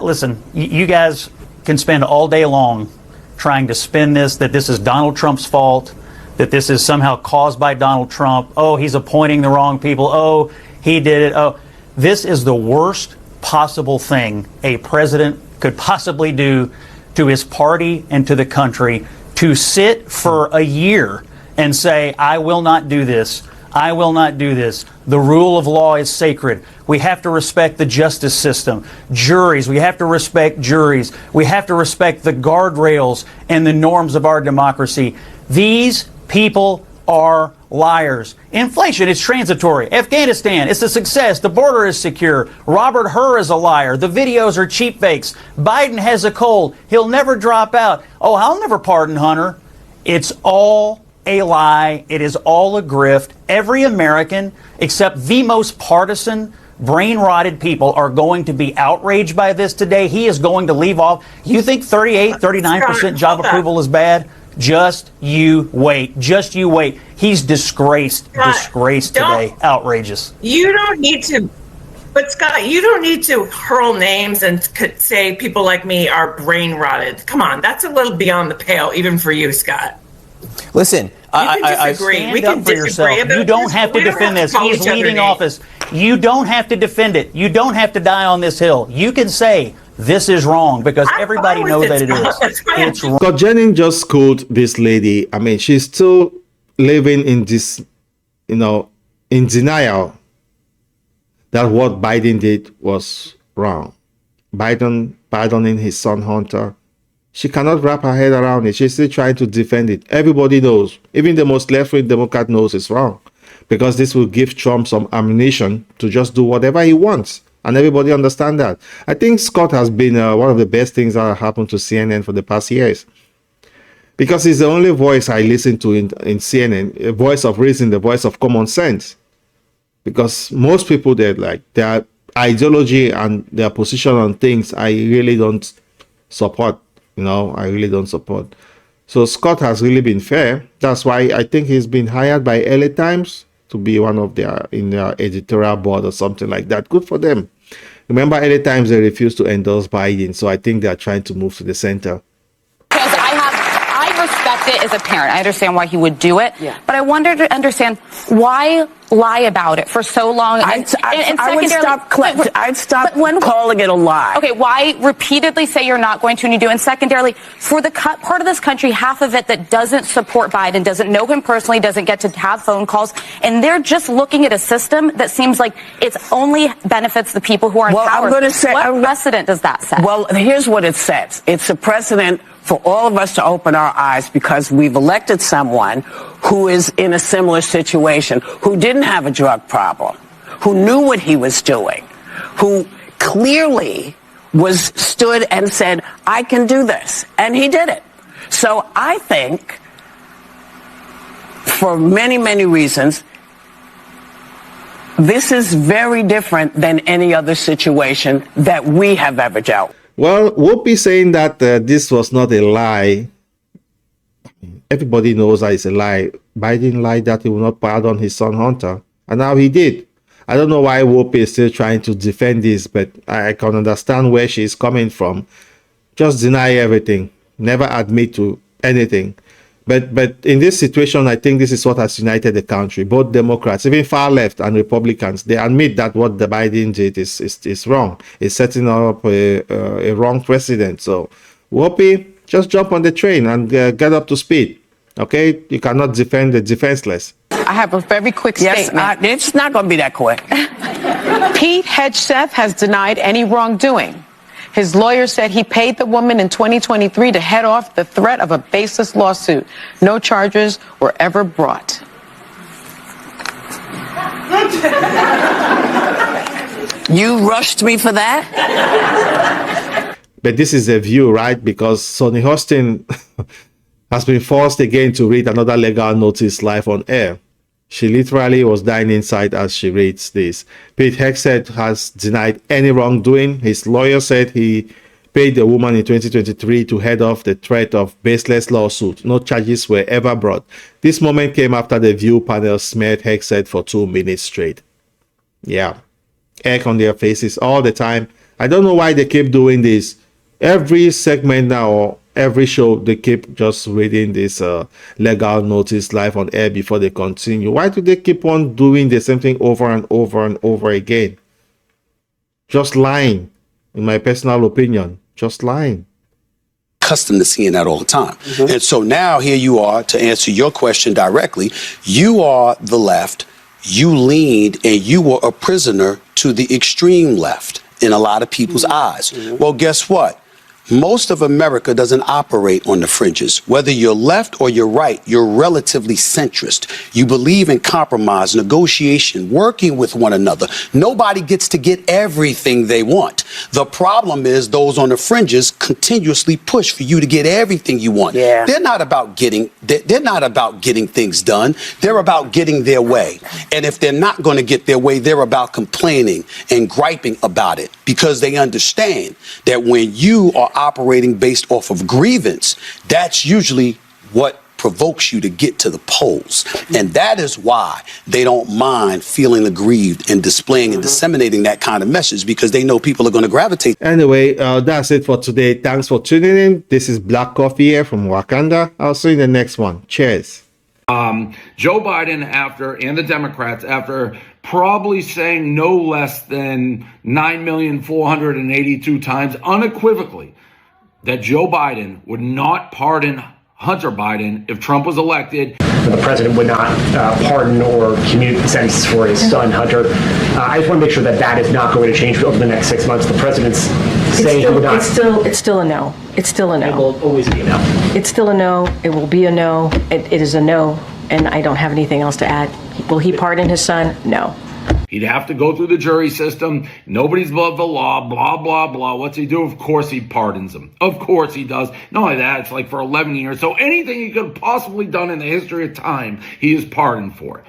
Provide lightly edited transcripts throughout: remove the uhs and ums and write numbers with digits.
Listen, you guys can spend all day long trying to spin this, that this is Donald Trump's fault, that this is somehow caused by Donald Trump. Oh, he's appointing the wrong people. Oh, he did it. Oh, this is the worst possible thing a president could possibly do to his party and to the country, to sit for a year and say, I will not do this. I will not do this. The rule of law is sacred. We have to respect the justice system. Juries, we have to respect juries. We have to respect the guardrails and the norms of our democracy. These people are liars. Inflation is transitory. Afghanistan, it's a success. The border is secure. Robert Hur is a liar. The videos are cheap fakes. Biden has a cold. He'll never drop out. Oh, I'll never pardon Hunter. It's all a lie. It is all a grift. Every American, except the most partisan, brain-rotted people, are going to be outraged by this today. He is going to leave off. You think 39% job approval is bad? Just you wait. Just you wait. He's disgraced. Disgraced today. Outrageous. You don't need to. But Scott, you don't need to hurl names and say people like me are brain rotted. Come on, that's a little beyond the pale, even for you, Scott. Listen, I disagree. We can disagree about You don't have to defend this. He's leading office. You don't have to defend it. You don't have to die on this hill. You can say this is wrong because everybody knows that it is. It's wrong. Scott Jennings just schooled this lady. I mean, she's still living in this, in denial that what Biden did was wrong. Biden pardoning his son Hunter. She cannot wrap her head around it. She's still trying to defend it. Everybody knows, even the most left-wing Democrat knows it's wrong, because this will give Trump some ammunition to just do whatever he wants. And everybody understands that. I think Scott has been one of the best things that happened to CNN for the past years, because he's the only voice I listen to in CNN, a voice of reason, the voice of common sense. Because most people, their ideology and their position on things, I really don't support. I really don't support. So Scott has really been fair. That's why I think he's been hired by LA Times to be one of in their editorial board or something like that. Good for them. Remember, LA Times, they refused to endorse Biden. So I think they're trying to move to the center. Because I respect it as a parent. I understand why he would do it. Yeah. But I wonder to understand why lie about it for so long. I'd stop calling it a lie. Okay, why repeatedly say you're not going to and you do? And secondarily, for the part of this country, half of it that doesn't support Biden, doesn't know him personally, doesn't get to have phone calls, and they're just looking at a system that seems like it only benefits the people who are in power. I'm going to say, what precedent does that set? Well, here's what it sets. It's a precedent for all of us to open our eyes, because we've elected someone who is in a similar situation, who didn't have a drug problem, who knew what he was doing, who clearly stood and said, I can do this. And he did it. So I think, for many, many reasons, this is very different than any other situation that we have ever dealt with. Well, Whoopi saying that this was not a lie. Everybody knows that it's a lie. Biden lied that he will not pardon his son Hunter, and now he did. I don't know why Whoopi is still trying to defend this, but I can understand where she's coming from. Just deny everything, never admit to anything. But in this situation, I think this is what has united the country. Both Democrats, even far left, and Republicans, they admit that what the Biden did is wrong. It's setting up a wrong precedent. So, Whoopi, just jump on the train and get up to speed. Okay? You cannot defend the defenseless. I have a very quick statement. It's not going to be that quick. Pete Hegseth has denied any wrongdoing. His lawyer said he paid the woman in 2023 to head off the threat of a baseless lawsuit. No charges were ever brought. You rushed me for that? But this is a view, right? Because Sonny Hostin has been forced again to read another legal notice live on air. She literally was dying inside as she reads this. Pete Hegseth has denied any wrongdoing. His lawyer said he paid the woman in 2023 to head off the threat of baseless lawsuit. No charges were ever brought. This moment came after the View panel smeared Hegseth for 2 minutes straight. Yeah. Egg on their faces all the time. I don't know why they keep doing this. Every segment now, or every show, they keep just reading this legal notice live on air before they continue. Why do they keep on doing the same thing over and over and over again? Just lying, in my personal opinion. Just lying. Accustomed to seeing that all the time. And so now here you are, to answer your question directly, you are the left, you leaned, and you were a prisoner to the extreme left in a lot of people's eyes. Well, guess what? Most of America doesn't operate on the fringes. Whether you're left or you're right, you're relatively centrist. You believe in compromise, negotiation, working with one another. Nobody gets to get everything they want. The problem is those on the fringes continuously push for you to get everything you want. Yeah. They're not about getting things done. They're about getting their way. And if they're not going to get their way, they're about complaining and griping about it, because they understand that when you are operating based off of grievance, that's usually what provokes you to get to the polls. And that is why they don't mind feeling aggrieved and displaying and disseminating that kind of message, because they know people are going to gravitate. Anyway, that's it for today. Thanks for tuning in. This is Black Coffee here from Wakanda. I'll see you in the next one. Cheers. Joe Biden, and the Democrats, after probably saying no less than 9,482 times unequivocally that Joe Biden would not pardon Hunter Biden if Trump was elected. The president would not pardon or commute sentences for his son, Hunter. I just want to make sure that that is not going to change over the next 6 months. The president's saying he would not. It's still a no. It's still a no. It will always be a no. It's still a no. It will be a no. It is a no. And I don't have anything else to add. Will he pardon his son? No. He'd have to go through the jury system. Nobody's above the law, blah, blah, blah. What's he do? Of course he pardons them. Of course he does. Not only that, it's like for 11 years. So anything he could have possibly done in the history of time, he is pardoned for.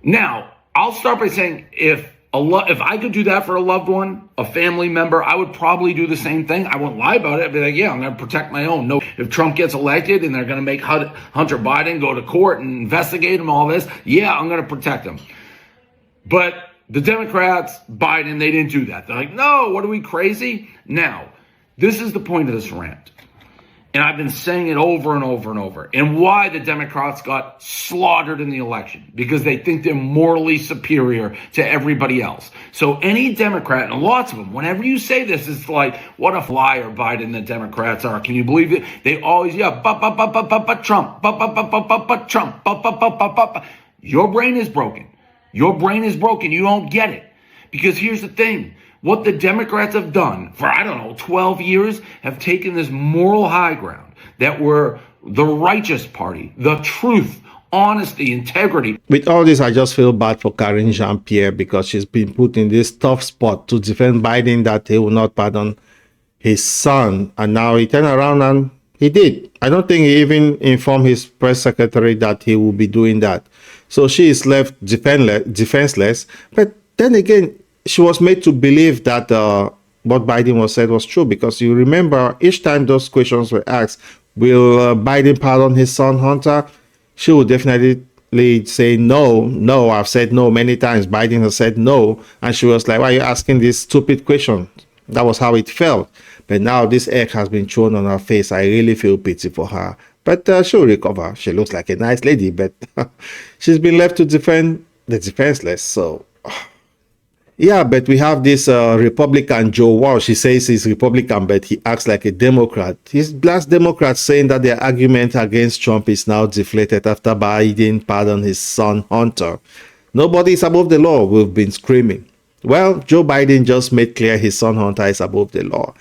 Now, I'll start by saying if I could do that for a loved one, a family member, I would probably do the same thing. I wouldn't lie about it. I'd be like, yeah, I'm going to protect my own. No, if Trump gets elected and they're going to make Hunter Biden go to court and investigate him, all this, yeah, I'm going to protect him. But the Democrats, Biden, they didn't do that. They're like, no, what are we, crazy? Now, this is the point of this rant. And I've been saying it over and over and over. And why the Democrats got slaughtered in the election. Because they think they're morally superior to everybody else. So any Democrat, and lots of them, whenever you say this, it's like, what a liar Biden and the Democrats are. Can you believe it? They always, Trump, Trump, Your brain is broken. Your brain is broken. You don't get it. Because here's the thing. What the Democrats have done for, 12 years, have taken this moral high ground that we're the righteous party, the truth, honesty, integrity. With all this, I just feel bad for Karine Jean-Pierre because she's been put in this tough spot to defend Biden that he will not pardon his son. And now he turned around and he did. I don't think he even informed his press secretary that he will be doing that. So she is left defenseless. But then again, she was made to believe that what Biden was said was true, because you remember each time those questions were asked, will Biden pardon his son Hunter? She would definitely say no. I've said no many times. Biden has said no. And she was like, why are you asking this stupid question? That was how it felt. But now this egg has been thrown on her face. I really feel pity for her. But she'll recover. She looks like a nice lady, but she's been left to defend the defenseless. So, yeah, but we have this Republican Joe Walsh. He says he's Republican, but he acts like a Democrat. His last Democrat saying that their argument against Trump is now deflated after Biden pardoned his son Hunter. Nobody is above the law, we've been screaming. Well, Joe Biden just made clear his son Hunter is above the law.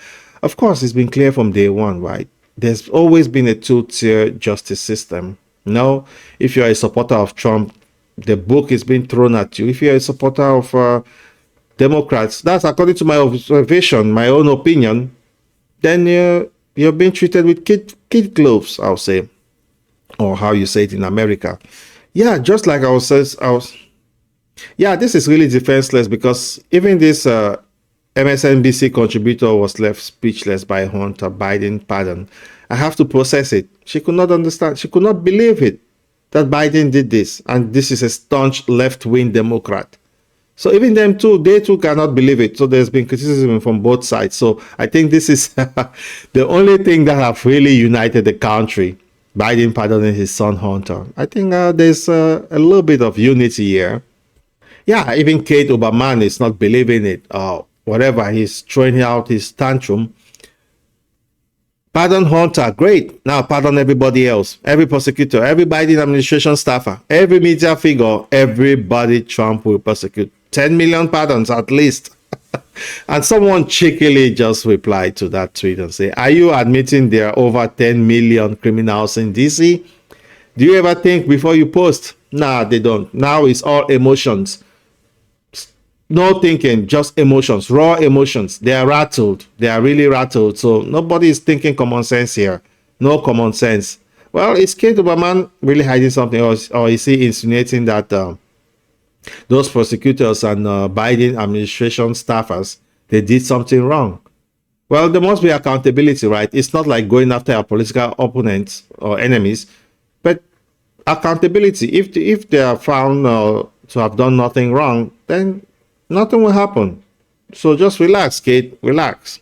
Of course, it's been clear from day one, right? There's always been a two-tier justice system. No, if you're a supporter of Trump, the book is being thrown at you. If you're a supporter of Democrats, that's according to my observation, my own opinion, then you're being treated with kid gloves, I'll say, or how you say it in America. Yeah, just like yeah, this is really defenseless, because even this MSNBC contributor was left speechless by Hunter Biden pardon. I have to process it. She could not understand. She could not believe it that Biden did this. And this is a staunch left-wing Democrat. So even them too, they too cannot believe it. So there's been criticism from both sides. So I think this is the only thing that have really united the country. Biden pardoning his son Hunter. I think there's a little bit of unity here. Yeah, even Kate Oberman is not believing it. Whatever, he's throwing out his tantrum. Pardon Hunter, great. Now pardon everybody else, every prosecutor, every Biden administration staffer, every media figure, everybody Trump will prosecute. 10 million pardons at least. And someone cheekily just replied to that tweet and say, are you admitting there are over 10 million criminals in DC? Do you ever think before you post? Nah, they don't. Now it's all emotions. No thinking, just emotions, raw emotions. They are rattled. They are really rattled. So nobody is thinking common sense here. No common sense. Well, is Kate Oberman really hiding something, or is he insinuating that those prosecutors and Biden administration staffers, they did something wrong? Well, there must be accountability, right? It's not like going after our political opponents or enemies, but accountability. If they are found to have done nothing wrong, then nothing will happen. So just relax, Kate, relax.